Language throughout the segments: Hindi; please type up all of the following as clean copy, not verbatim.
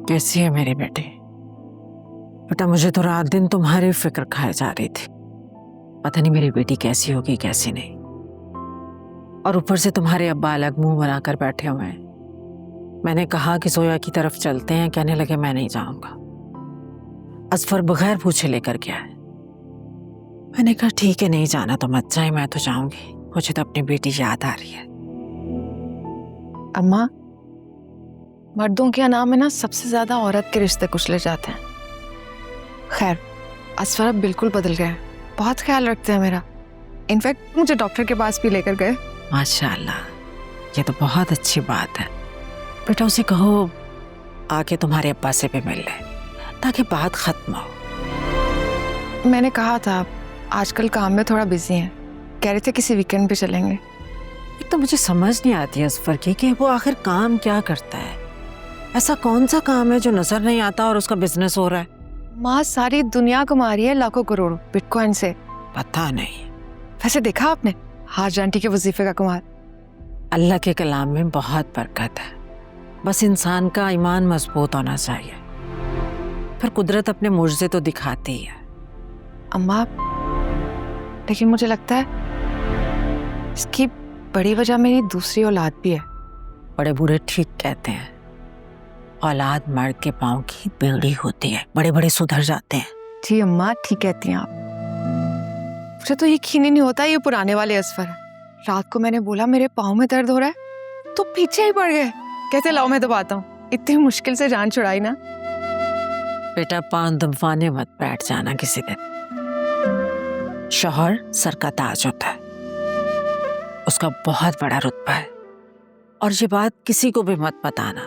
कैसी है मेरी बेटी? बेटा मुझे तो रात दिन तुम्हारी फिक्र खाए जा रही थी। पता नहीं मेरी बेटी कैसी होगी कैसी नहीं। और ऊपर से तुम्हारे अब्बा अलग मुंह बनाकर बैठे हुए हैं। मैंने कहा कि जोया की तरफ चलते हैं, कहने लगे मैं नहीं जाऊंगा। असफर बगैर पूछे लेकर गया है। मैंने कहा ठीक है नहीं जाना तो मत जाए, मैं तो जाऊंगी। मुझे तो अपनी बेटी याद आ रही है। अम्मा, मर्दों के नाम में ना सबसे ज्यादा औरत के रिश्ते कुचले जाते हैं। खैर, असफर अब बिल्कुल बदल गए, बहुत ख्याल रखते हैं मेरा। इनफैक्ट मुझे डॉक्टर के पास भी लेकर गए। माशाल्लाह, ये तो बहुत अच्छी बात है। बेटा उसे कहो आके तुम्हारे अब्बा से भी मिल ले ताकि बात खत्म हो। मैंने कहा था आजकल काम में थोड़ा बिजी हैं, कह रहे थे किसी वीकेंड पे चलेंगे। एक तो मुझे समझ नहीं आती असफर की कि वो आखिर काम क्या करता है। ऐसा कौन सा काम है जो नजर नहीं आता और उसका बिजनेस हो रहा है? माँ सारी दुनिया कमा रही है लाखों करोड़ों बिटकॉइन से। पता नहीं। वैसे देखा आपने हाज आंटी के वजीफे का कमाल? अल्लाह के कलाम में बहुत बरकत है, बस इंसान का ईमान मजबूत होना चाहिए। फिर कुदरत अपने मुझसे तो दिखाती ही है। अम्मा, लेकिन मुझे लगता है इसकी बड़ी वजह मेरी दूसरी औलाद भी है। बड़े बूढ़े ठीक कहते हैं, औलाद मर्द के पांव की बेड़ी होती है, बड़े बड़े सुधर जाते हैं। जी अम्मा, ठीक कहती हैं आप। मुझे तो यकीन ही नहीं होता ये पुराने वाले असफर है। रात को मैंने बोला मेरे पाँव में दर्द हो रहा है तो पीछे ही पड़ गए, कहते लाओ मैं दबाता हूँ। इतनी मुश्किल से जान छुड़ाई ना। बेटा पांव दबाने मत बैठ जाना किसी दिन। शौहर सर का ताज होता है, उसका बहुत बड़ा रुतबा है। और ये बात किसी को भी मत बताना,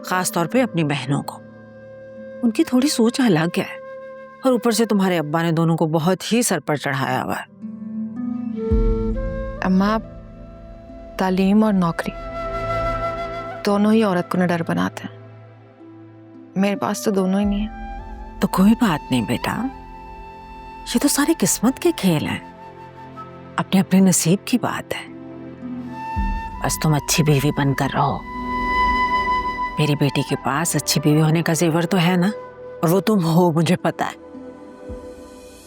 खास तौर पे अपनी बहनों को। उनकी थोड़ी सोच अलग है और ऊपर से तुम्हारे अब्बा ने दोनों को बहुत ही सर पर चढ़ाया हुआ है। अम्मा, तालीम और नौकरी दोनों ही औरत को न डर बनाते हैं। मेरे पास तो दोनों ही नहीं है। तो कोई बात नहीं बेटा, ये तो सारी किस्मत के खेल हैं, अपने अपने नसीब की बात है। बस तुम अच्छी बीवी बनकर रहो। मेरी बेटी के पास अच्छी बीवी होने का जेवर तो है ना, और वो तुम हो मुझे पता है।